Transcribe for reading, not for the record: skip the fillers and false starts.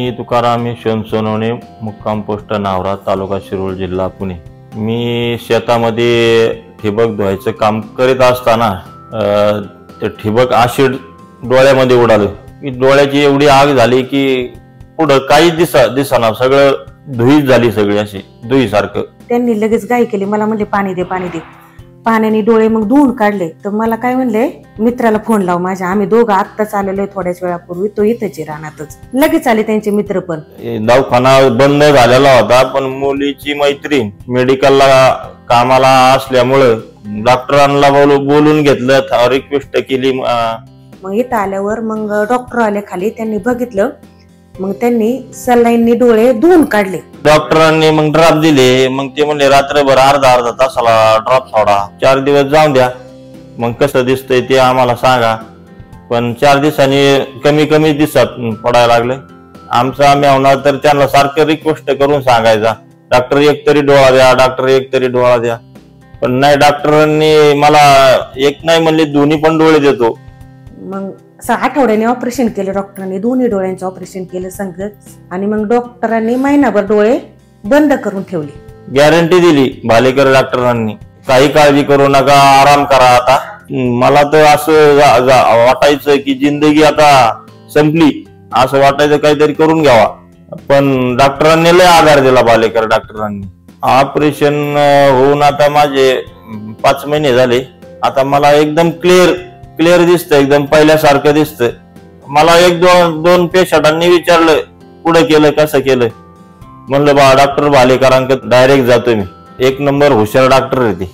मी तुकाराम सोनवणे, मुक्काम पोस्ट नावरा, तालुका शिरोळ, जिल्हा पुणे। मी शेतामध्ये ठिबक धुवायचं काम करीत असताना ते ठिबक ऍसिड डोळ्यामध्ये उडालं की डोळ्याची एवढी आग झाली की पुढं काही दिसना, सगळं धुई झाली, सगळी अशी धुई सारखं। त्यांनी लगेच गाय केली, मला म्हणले पाणी दे पाणी दे। पाण्याने डोळे मग धुवून काढले तर मला काय म्हणले, मित्राला फोन लाव माझ्या, आम्ही दोघं आत्ताच आलेलो थोड्याच वेळापूर्वी, तो इथंच रानातच। लगेच आले त्यांचे मित्र पण। दवाखाना बंद झालेला होता पण मुलीची मैत्रीण मेडिकलला कामाला असल्यामुळे डॉक्टरांना बोलून घेतलं, रिक्वेस्ट केली। मग इथं आल्यावर मग डॉक्टर आले खाली, त्यांनी बघितलं, मग त्यांनी सलाईननी डोळे धुवून काढले। डॉक्टरांनी मग ड्रॉप दिले, मग ते म्हणले रात्रभर अर्धा तासाला ड्रॉप सोडा, 4 दिवस जाऊन द्या, मग कसं दिसतंय ते आम्हाला सांगा। पण 4 दिवसांनी कमी दिसत पडायला लागले। आमचा मेवना तर त्यांना सारखं रिक्वेस्ट करून सांगायचा, डॉक्टर एक तरी डोळा द्या, डॉक्टर एक तरी डोळा द्या। पण नाही, डॉक्टरांनी मला एक नाही म्हणले, दोन्ही पण डोळे देतो। मग 6 आठवड्याने ऑपरेशन केलं डॉक्टरांनी, दोन्ही डोळ्यांचं ऑपरेशन केलं संगत। आणि मग डॉक्टरांनी महिनाभर डोळे बंद करून ठेवले। गॅरंटी दिली भालेकर डॉक्टरांनी, काही काळजी करू नका, आराम करा। आता मला तर असं वाटायचं की जिंदगी आता संपली, असं वाटायचं काहीतरी करून घ्यावा। पण डॉक्टरांनी लय आधार दिला, भालेकर डॉक्टरांनी। ऑपरेशन होऊन आता माझे 5 महिने झाले। आता मला एकदम क्लिअर दिसतं, एकदम पहिल्यासारखं दिसतं। मला 1-2 पेशंटांनी विचारलं पुढे केलं कसं केलं, म्हणलं बा डॉक्टर भालेकरांकडे डायरेक्ट जातो मी, 1 नंबर हुशार डॉक्टर आहे ते।